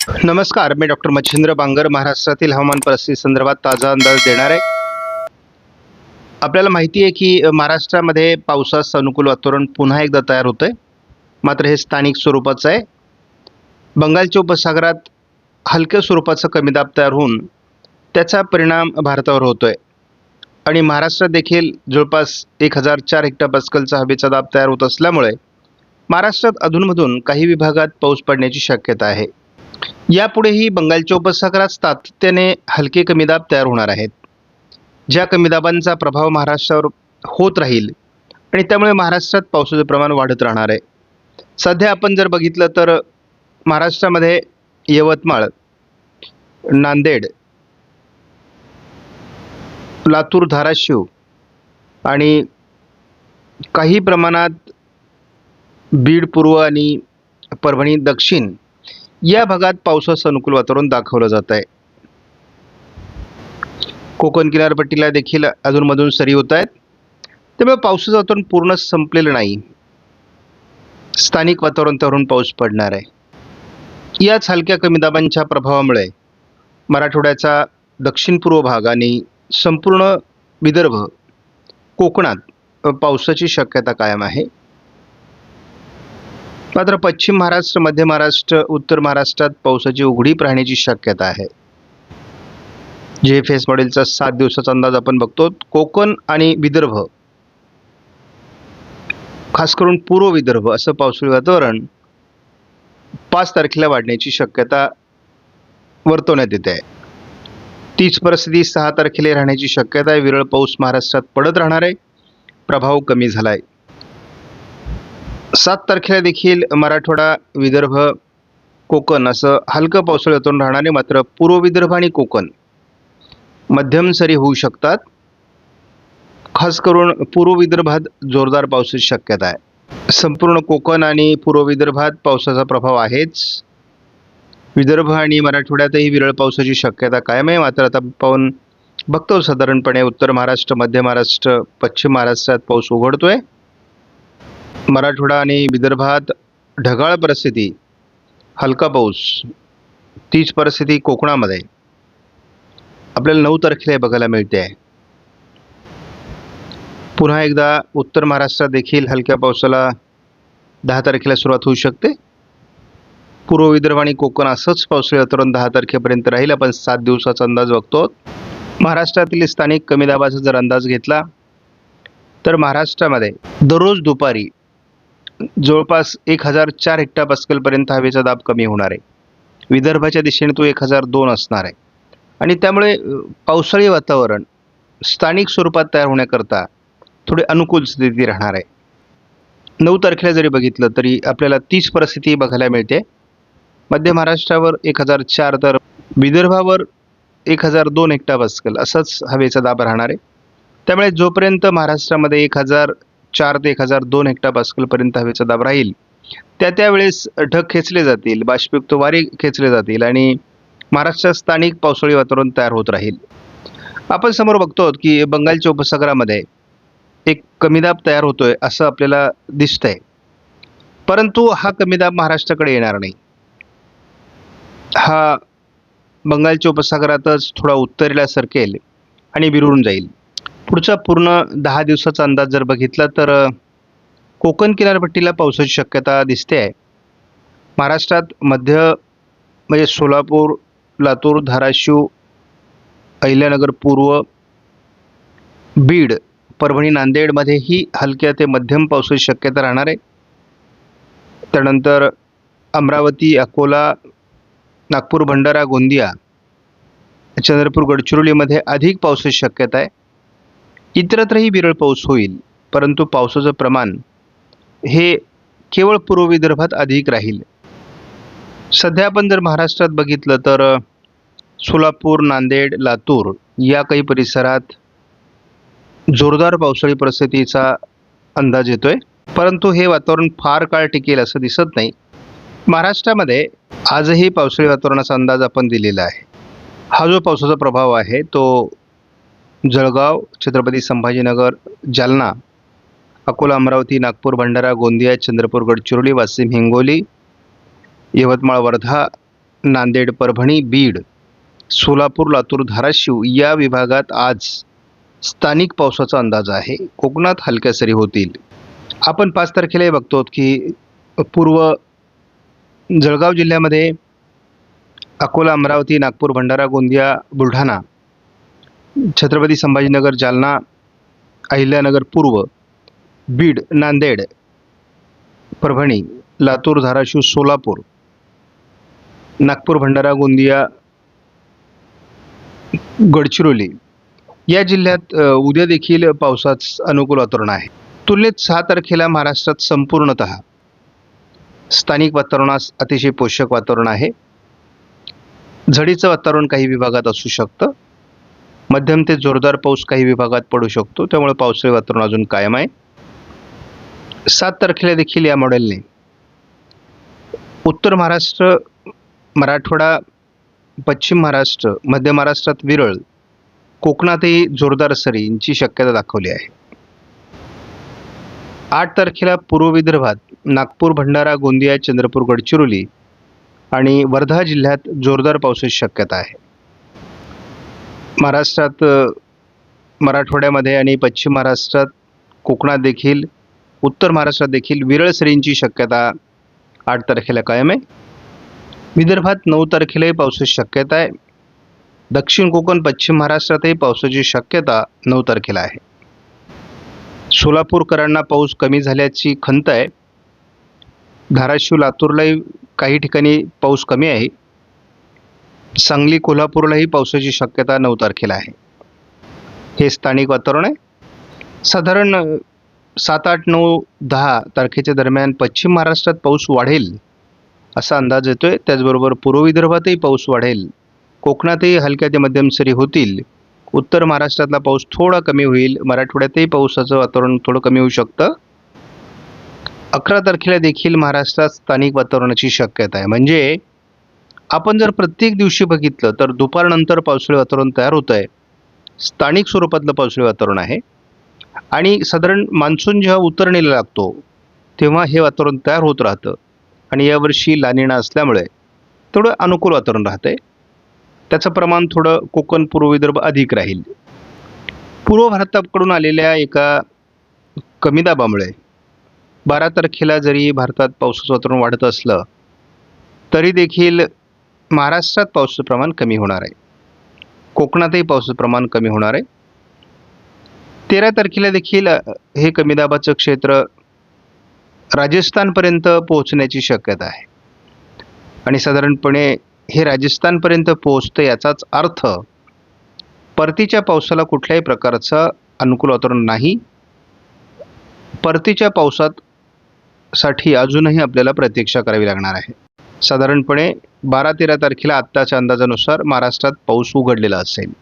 नमस्कार, मी डॉक्टर मच्छिंद्र बांगर महाराष्ट्रातील हवामान परिस्थिती संदर्भात ताजा अंदाज देणार आहे. आपल्याला माहिती आहे की महाराष्ट्रामध्ये पावसास अनुकूल वातावरण पुन्हा एकदा तयार होतंय. मात्र हे स्थानिक स्वरूपाचं आहे. बंगालच्या उपसागरात हलक्या स्वरूपाचा कमी दाब तयार होऊन त्याचा परिणाम भारतावर होतोय आणि महाराष्ट्रात देखील जवळपास 1004 हेक्टोपास्कलचा हवेचा दाब तयार होत असल्यामुळे महाराष्ट्रात अधूनमधून काही विभागात पाऊस पडण्याची शक्यता आहे. यापुढेही बंगालच्या उपसागरात सातत्याने हलके कमी दाब तयार होणार आहेत, ज्या कमी दाबांचा प्रभाव महाराष्ट्रावर होत राहील आणि त्यामुळे महाराष्ट्रात पावसाचे प्रमाण वाढत राहणार आहे. सध्या आपण जर बघितलं तर महाराष्ट्रामध्ये यवतमाळ, नांदेड, लातूर, धाराशिव आणि काही प्रमाणात बीड पूर्व आणि परभणी दक्षिण या भागात पावसाचं अनुकूल वातावरण दाखवलं जात आहे. कोकण किनारपट्टीला देखील अधूनमधून सरी होत आहेत. त्यामुळे पावसाचं वातावरण पूर्ण संपलेलं नाही. स्थानिक वातावरण तयार पाऊस पडणार आहे. याच हलक्या कमी दाबांच्या प्रभावामुळे मराठवाड्याचा दक्षिण पूर्व भाग आणि संपूर्ण विदर्भ, कोकणात पावसाची शक्यता कायम आहे. मात्र पश्चिम महाराष्ट्र, मध्य महाराष्ट्र, उत्तर महाराष्ट्रात पावसाची उघडीप राहण्याची शक्यता आहे. GFS मॉडेलचा 7 दिवसाचा अंदाज आपण बघतो. कोकण आणि विदर्भ, खास करून पूर्व विदर्भ असं पावसाळी वातावरण 5 तारखेला वाढण्याची शक्यता वर्तवण्यात येते आहे. तीच परिस्थिती 6 तारखेला राहण्याची शक्यता आहे. विरळ पाऊस महाराष्ट्रात पडत राहणार आहे. प्रभाव कमी झाला आहे. 7 तारखेला देखील मराठवाडा, विदर्भ, कोकण असं हलकं पावसाळी वातावरण राहणार आहे. मात्र पूर्व विदर्भ आणि कोकण मध्यम सरी होऊ शकतात. खास करून पूर्व विदर्भात जोरदार पावसाची शक्यता आहे. संपूर्ण कोकण आणि पूर्व विदर्भात पावसाचा प्रभाव आहेच. विदर्भ आणि मराठवाड्यातही विरळ पावसाची शक्यता कायम आहे. मात्र आता आपण बघतो साधारणपणे उत्तर महाराष्ट्र, मध्य महाराष्ट्र, पश्चिम महाराष्ट्रात पाऊस उघडतोय. मराठवाडा आणि विदर्भात ढगाळ परिस्थिती, हलका पाऊस. तीच परिस्थिती कोकणामध्ये आपल्याला 9 तारखेला बघायला मिळते आहे. पुन्हा एकदा उत्तर महाराष्ट्रात देखील हलक्या पावसाला 10 तारखेला सुरुवात होऊ शकते. पूर्व विदर्भ आणि कोकण असंच पावसाळी वातावरण 10 तारखेपर्यंत राहील. आपण 7 दिवसाचा अंदाज बघतो. महाराष्ट्रातील स्थानिक कमी दाबाचा जर अंदाज घेतला तर महाराष्ट्रामध्ये दररोज दुपारी जवळपास 1004 हेक्टोपास्कलपर्यंत हवेचा दाब कमी होणार आहे. विदर्भाच्या दिशेने तो 1002 असणार आहे आणि त्यामुळे पावसाळी वातावरण स्थानिक स्वरूपात तयार होण्याकरता थोडी अनुकूल स्थिती राहणार आहे. 9 तारखेला जरी बघितलं तरी आपल्याला तीच परिस्थिती बघायला मिळते. मध्य महाराष्ट्रावर 1004 तर विदर्भावर 1002 हेक्टोपास्कल असाच हवेचा दाब राहणार आहे. त्यामुळे जोपर्यंत महाराष्ट्रामध्ये 1004 ते 1002 हेक्टोपास्कलपर्यंत हवेचा दाब राहील त्यावेळेस ढग खेचले जातील, बाष्पयुक्त वारे खेचले जातील आणि महाराष्ट्रात स्थानिक पावसाळी वातावरण तयार होत राहील. आपण समोर बघतो की बंगालच्या उपसागरामध्ये एक कमी दाब तयार होतोय असं आपल्याला दिसतंय. परंतु हा कमी दाब महाराष्ट्राकडे येणार नाही. हा बंगालच्या उपसागरातच थोडा उत्तरेला सरकेल आणि विरुन जाईल. पुढचा पूर्ण 10 दिवसाचा अंदाज जर बघितला तर कोकण किनारपट्टीला पावसाची शक्यता दिसते आहे. महाराष्ट्रात मध्य म्हणजे सोलापूर, लातूर, धाराशिव, अहिल्यानगर पूर्व, बीड, परभणी, नांदेडमध्येही हलक्या ते मध्यम पावसाची शक्यता राहणार आहे. त्यानंतर अमरावती, अकोला, नागपूर, भंडारा, गोंदिया, चंद्रपूर, गडचिरोलीमध्ये अधिक पावसाची शक्यता आहे. इतरत्रही विरळ पाऊस होईल, परंतु पावसाचं प्रमाण हे केवळ पूर्व विदर्भात अधिक राहील. सध्या आपण जर महाराष्ट्रात बघितलं तर सोलापूर, नांदेड, लातूर या काही परिसरात जोरदार पावसाळी परिस्थितीचा अंदाज येतोय. परंतु हे वातावरण फार काळ टिकेल असं दिसत नाही. महाराष्ट्रामध्ये आजही पावसाळी वातावरणाचा अंदाज आपण दिलेला आहे. हा जो पावसाचा प्रभाव आहे तो जळगाव, छत्रपती संभाजीनगर, जालना, अकोला, अमरावती, नागपूर, भंडारा, गोंदिया, चंद्रपूर, गडचिरोली, वाशिम, हिंगोली, यवतमाळ, वर्धा नांदेड, परभणी, बीड, सोलापूर, लातूर, धाराशिव या विभागात आज स्थानिक पावसाचा अंदाज आहे. कोकणात हलक्या सरी होतील. आपण 5 तारखेला हे बघतो की पूर्व जळगाव जिल्ह्यामध्ये अकोला, अमरावती, नागपूर, भंडारा, गोंदिया, बुलढाणा, छत्रपती संभाजीनगर, जालना, अहिल्यानगर पूर्व, बीड, नांदेड, परभणी, लातूर, धाराशिव, सोलापूर, नागपूर, भंडारा, गोंदिया, गडचिरोली या जिल्ह्यात उद्या देखील पावसाचं अनुकूल वातावरण आहे. तुलनेत 6 तारखेला महाराष्ट्रात संपूर्णतः स्थानिक वातावरणास अतिशय पोषक वातावरण आहे. झडीचं वातावरण काही विभागात असू शकतं. मध्यम ते जोरदार पाऊस काही विभागात पडू शकतो. त्यामुळे पावसाळी वातावरण अजून कायम आहे. 7 तारखेला देखील या मॉडेलने उत्तर महाराष्ट्र, मराठवाडा, पश्चिम महाराष्ट्र, मध्य महाराष्ट्रात विरळ, कोकणातही जोरदार सरींची शक्यता दाखवली आहे. 8 तारखेला पूर्व विदर्भात नागपूर, भंडारा, गोंदिया, चंद्रपूर, गडचिरोली आणि वर्धा जिल्ह्यात जोरदार पावसाची शक्यता आहे. महाराष्ट्रात, मराठवाड्यामध्ये आणि पश्चिम महाराष्ट्रात, कोकणात देखील, उत्तर महाराष्ट्रात देखील विरळ सरींची शक्यता 8 तारखेला कायम आहे. विदर्भात 9 तारखेलाही पावसाची शक्यता आहे. दक्षिण कोकण, पश्चिम महाराष्ट्रातही पावसाची शक्यता 9 तारखेला आहे. सोलापूरकरांना पाऊस कमी झाल्याची खंत आहे. धाराशिव, लातूरलाही काही ठिकाणी पाऊस कमी आहे. सांगली, कोल्हापूरलाही पावसाची शक्यता 9 तारखेला आहे. हे स्थानिक वातावरण आहे. साधारण 7, 8, 9, 10 तारखेच्या दरम्यान पश्चिम महाराष्ट्रात पाऊस वाढेल असा अंदाज येतोय. त्याचबरोबर पूर्व विदर्भातही पाऊस वाढेल. कोकणातही हलक्या ते मध्यम सरी होतील. उत्तर महाराष्ट्रातला पाऊस थोडा कमी होईल. मराठवाड्यातही पावसाचं वातावरण थोडं कमी होऊ शकतं. 11 तारखेला देखील महाराष्ट्रात स्थानिक वातावरणाची शक्यता आहे. म्हणजे आपण जर प्रत्येक दिवशी बघितलं तर दुपारनंतर पावसाळी वातावरण तयार होतं आहे. स्थानिक स्वरूपातलं पावसाळी वातावरण आहे. आणि साधारण मान्सून जेव्हा उतरणीला लागतो तेव्हा हे वातावरण तयार होत राहतं. आणि यावर्षी लानिना असल्यामुळे थोडं अनुकूल वातावरण राहतंय. त्याचं प्रमाण थोडं कोकण, पूर्व विदर्भ अधिक राहील. पूर्व भारताकडून आलेल्या एका कमी दाबामुळे 12 तारखेला जरी भारतात पावसाचं वातावरण वाढत असलं तरी देखील महाराष्ट्रात पावसाचं प्रमाण कमी होणार आहे. कोकणातही पावसाचं प्रमाण कमी होणार आहे. 13 तारखेला देखील हे कमी दाबाचं क्षेत्र राजस्थानपर्यंत पोहोचण्याची शक्यता आहे. आणि साधारणपणे हे राजस्थानपर्यंत पोहोचतं याचाच अर्थ परतीच्या पावसाला कुठल्याही प्रकारचं अनुकूल वातावरण नाही. परतीच्या पावसासाठी अजूनही आपल्याला प्रतीक्षा करावी लागणार आहे. साधारणपणे 12-13 तारखेला आत्ताच्या अंदाजानुसार महाराष्ट्रात पाऊस उघडलेला असेल.